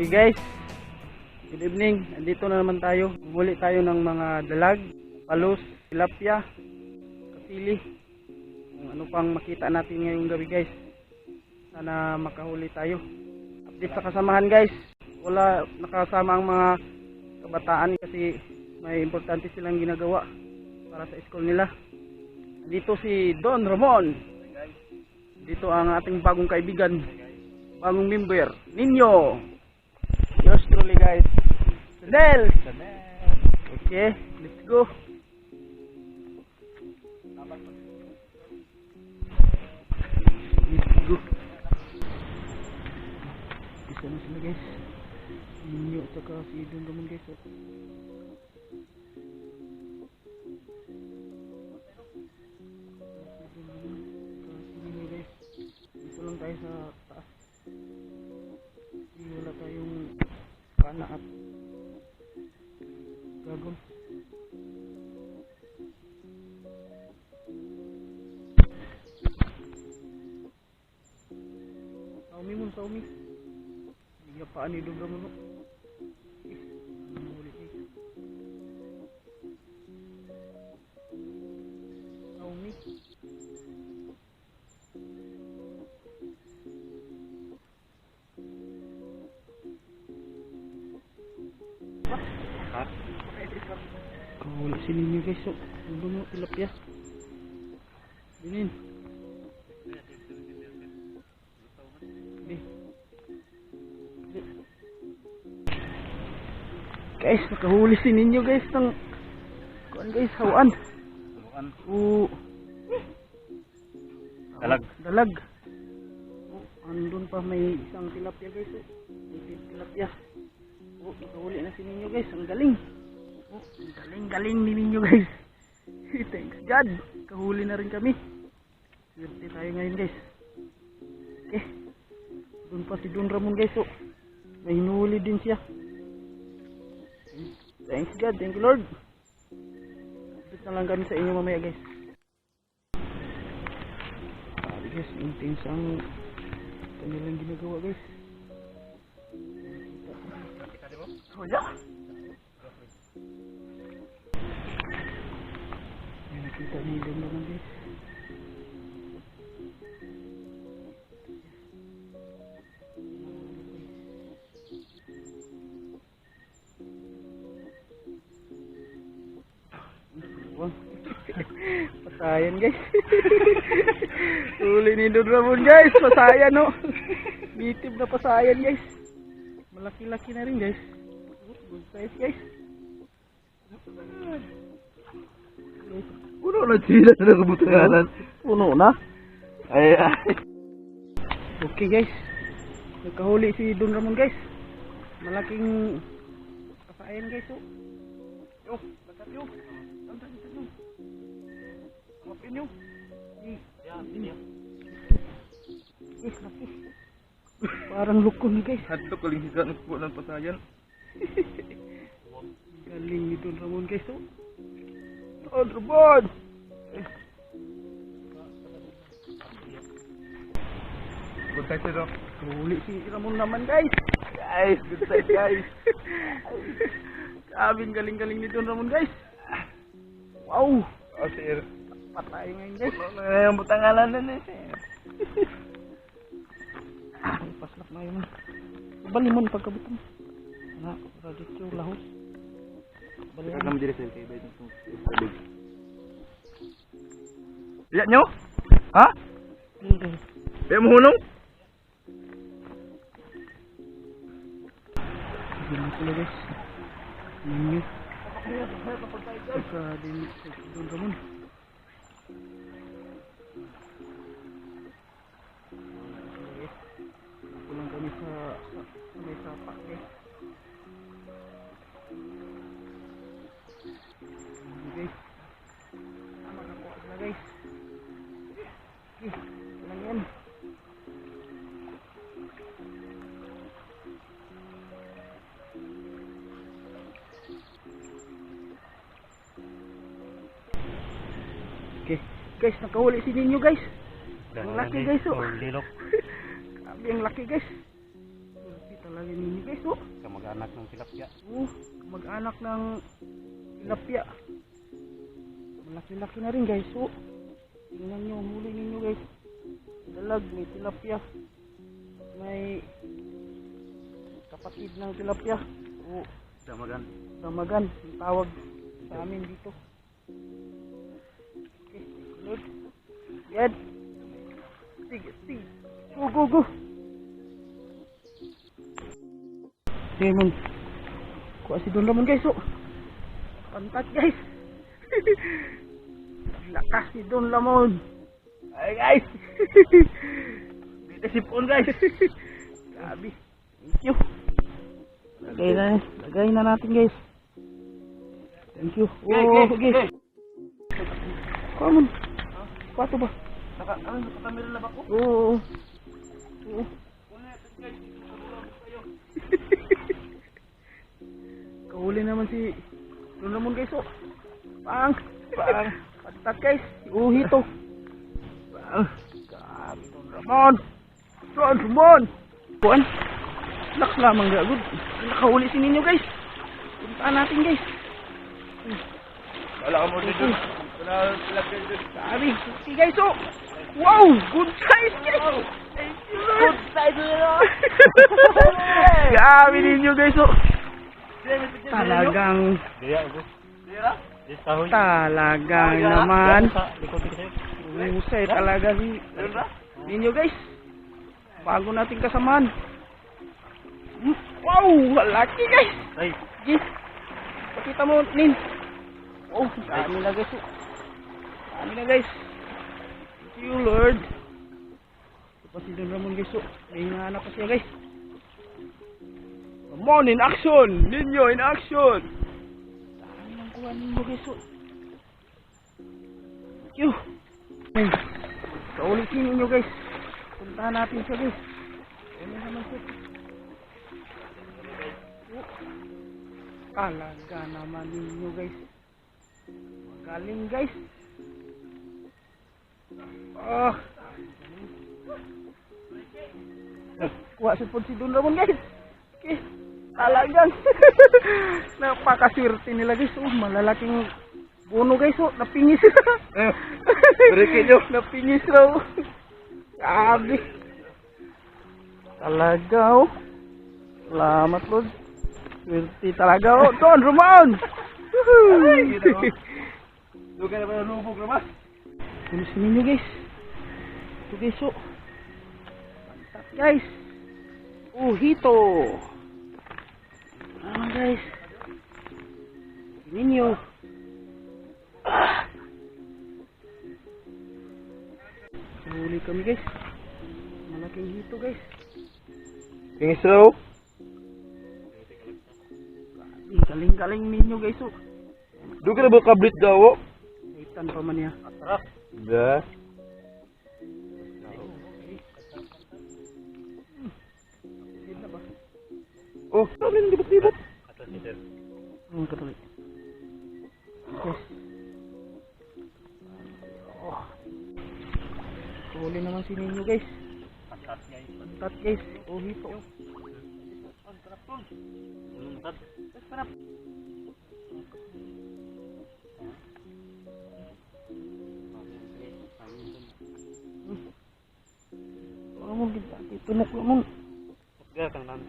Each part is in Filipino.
Okay guys, good evening. Andito na naman tayo. Huli tayo ng mga dalag, palos, tilapia, kasili. Kung ano pang makita natin ngayong gabi guys. Sana makahuli tayo. Update sa kasamahan guys. Wala nakasama ang mga kabataan kasi may importante silang ginagawa para sa school nila. Dito si Don Ramon. Dito ang ating bagong kaibigan, bagong member, Ninyo. Yours truly guys, Chanel. Okay, let's go. Let's go. Isa na sila guys, Ninyo at saka si Don Ramon guys. Dito lang tayo sa taas. Wala tayong pana at gagon. Saumi mo, saumi. Bigyan paan ni Don Ramon. Saumi. Kahuli si Ninyo guys. So, buno tilapia. Dinin. Guys, nakahuli si Ninyo guys ng kuan guys, hawan. Dalag. Andun pa may isang tilapia guys. May tilapia. Nakahuli na si Ninyo guys. Ang galing. Galing ni Ninyo guys. Thanks God. Kahuli na rin kami. Swerte tayo ngayon guys. Okay. Doon pa si Don Ramon guys. May hinuhuli din siya. Thanks God. Thank you Lord. Update na lang kami sa inyo mamaya guys. Guys, intense ang kanilang ginagawa guys. Oh ya. Nakita niyo din naman guys. Pasayan guys. Huli ni Don Ramon guys. Pasayan no. Bitib na pasayan guys. Malaki-laki na rin guys. Good size guys. Puno na sila na kabutanganan. Puno na. Ay. Okay guys. Nagkahuli si Don Ramon guys. Malaking pasayan guys. Yo, bakat yo. Ngapin yo. Yan. Guys, laki. Parang lukon guys. Hadto kaling higa ng po ng pasayan. Galing ni Don Ramon guys. Don Ramon. Good size ito. Huli si Ramon naman guys. Good size guys. Sabing galing-galing ni Don Ramon guys. Wow. Oh sir. Patay ngayon guys. Puno na yung butanganan na sir. Paslak na yun. Balimon pagkabutan. Anak, radityo lahos. Balik naman diri sa kay nito. Lihat nyo? Ha? Hindi. Lihat mo hunong? Sige na sila guys. Ninyo. Saka din sa Don Ramon. Pulang kami sa may sapak guys. Guys. Makakuha sila guys. Okay. Lang yan. Okay. Guys, nakahuli si Ninyo guys. Ang laki guys. Grabe ang laki guys. Grabe talaga. talaga ninyo guys, oh. Kamag-anak ng tilapia. Oh, mag-anak ng tilapia. Malaki-laki na rin guys, oh. Tingnan nyo, huli ninyo guys. Dalag, may tilapia. May kapatid ng tilapia. Oh, Damagan. damagan, ang tawag sa amin dito. Okay, Lord. Yan. Sige. Go. Demon. Kuha si Don Ramon guys, oh. Pantat guys. Lakas si Don Ramon. Ay guys! Dito sipon guys! Grabe. Thank you. Lagay na natin guys. Thank you. Oh, okay. Come on. Pato ba? Nakakamera na ba ko? Oo. Kahuli naman si Don Ramon guys, oh. Pang. Patat guys. Uhito. Pang. Grabe Don Ramon. Don Ramon. Kuan. Laks lamang gagod. Nakahuli si ninyo guys. Puntaan natin guys. Wala ka mo dito. Wala tilapia dito. Grabe. Okay guys, oh. Wow. Good size guys. Thank you Lord. Good size nyo! Grabe ninyo guys, oh. Talagang naman husay talaga si ninyo guys. Bago natin kasamaan. Wow, laki guys. Ay, Sige, pakita mo Nin. Oh, dami na guys, oh. Dami na guys. Thank you Lord. Ito pa si Don Ramon guys, oh. May hinahanap pa siya guys. Come on, in action! Ninyo, in action! Dami nang kuha ninyo guys, oh. Thank you. Ay, kaulitin ninyo guys. Puntahan natin siya guys. Ano naman po? Oh. Talaga naman ninyo guys. Magaling guys. Ah. Kuha si Pon si Don Ramon guys. Okay. Talagang napakaswerte nila guys. Oh, malalaking buno guys, oh. Napingis. Berikit nyo. Napingis raw. Grabe. Talaga, oh. Salamat Lord. Swerte talaga, oh. Don Ramon. Doon ka na ba nalubog naman? Tulis ninyo guys. Ito guys, oh. Pantat guys. Uhito. Guys. Ninyo. Huli kami guys. Malaking hito guys. Tingis raw. Galing-galing ninyo guys, oh. Doon ka na ba kablit daw? Itan pa man niya. Atrak. Da. Hindi na ba? Oh, ano yung libot-libot? Katuloy. Yes. Oh. Huli naman si ninyo guys. Pantat guys. Oh, hito. Sarap. Mo kita tunok mo. Gatang nan.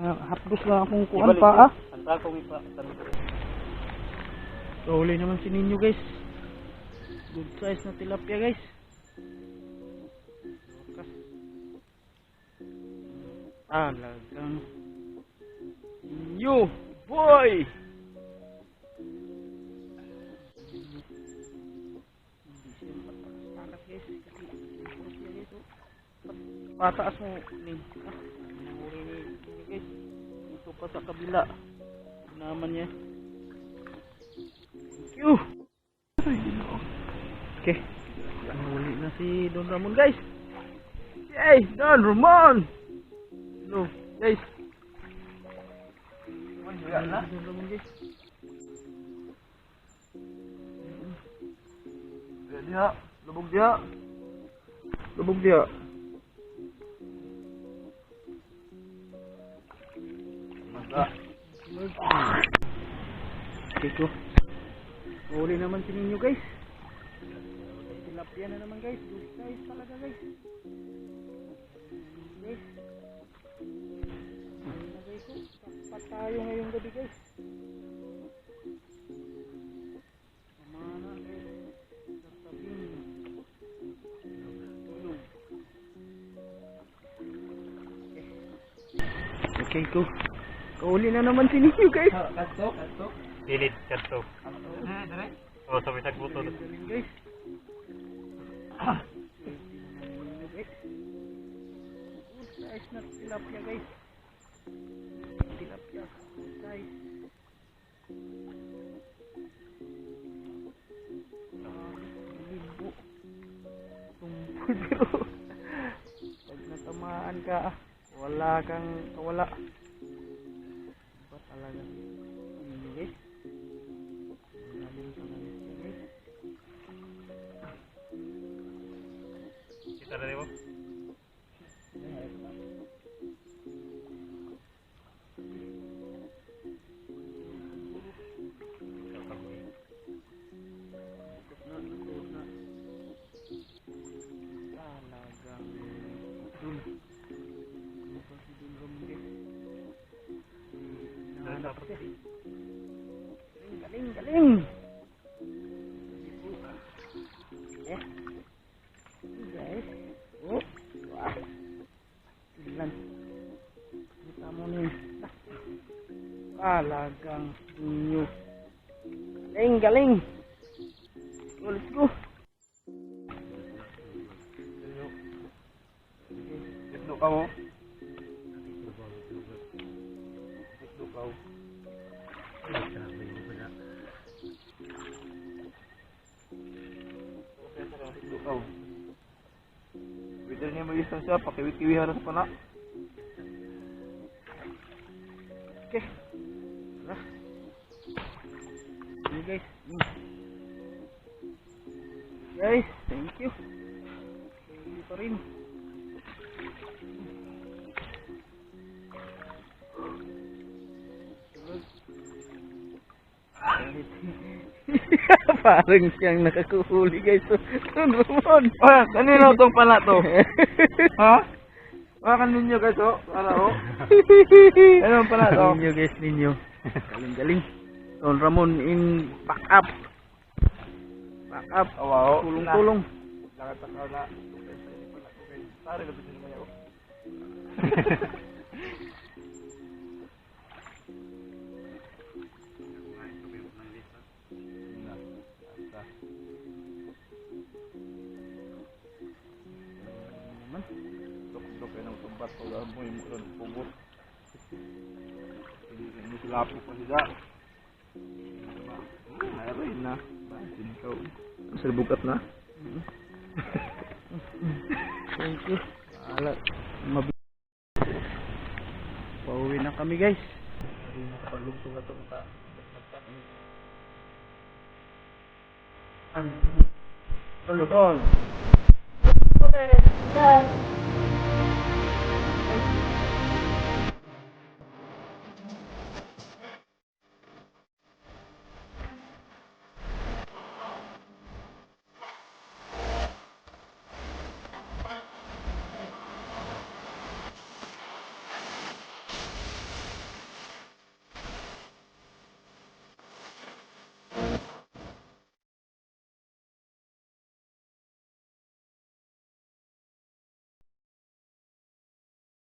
Hapdos lang akong kuan pa, ah. Anta ko ipa. So, huli naman si ninyo guys. Good size na tilapia guys. Talagang you boy. Pataas mo Nin. Huli ni guys. Ito pa sa kabila. Naman niya. Thank you. Okay. Huli na si Don Ramon guys. Yay! Don Ramon! No, guys. Wala na. Don Ramon guys. Dia, lubog dia. Lubog dia. Okay ko. Huli naman si ninyo guys. Tilapia na naman guys. Good size talaga guys. Guys. Nilagay ko. Sapat tayo ngayong gabi guys. Pamana guys. Sasabihin. Tulog. Okay ko. Kahuli na naman si ninyo guys. Kato. Dilid, kanto. Dire. Oh, sabi sa buto. Galing guys. Good size na tilapia guys. Tilapia. Good size. Libo. Tumpul pero pag natamaan ka, wala kang kawala. Iba talaga. Ano guys? Malalim talaga siya guys. Kita na mo? Galing. Guys. Oh. Wah. Ilan. Kita mo na yun. Talagang inyo. Galing. Let's go. Itlo ka mo. Itlo ka mo. Itlo ka mo. Pwede niya mag-isang siya, pakiwi-kiwi harap pa na. Okay. Tara. Ini guys. Guys, thank you. Hindi pa rin. Parang siyang nakakuhuli guys. Ramon. Ah, kanino tong pala to? Ha? Baka ninyo guys, oh. Para, oh. Ano pala to? Ninyo guys, ninyo. Galing. Don Ramon in backup. Oh, wow. Tulong-tulong. Nakatakaw na. Sorry, lapit na naman ako. Dok kayo ng tumbat pag mo yung mulan pumot. Hindi sila po pa siya. Mayroon na. Sinikaw. Serbukat na. Thank you. Ala, pauwi na kami guys. Palugtong na itong ta. Ano doon? Okay,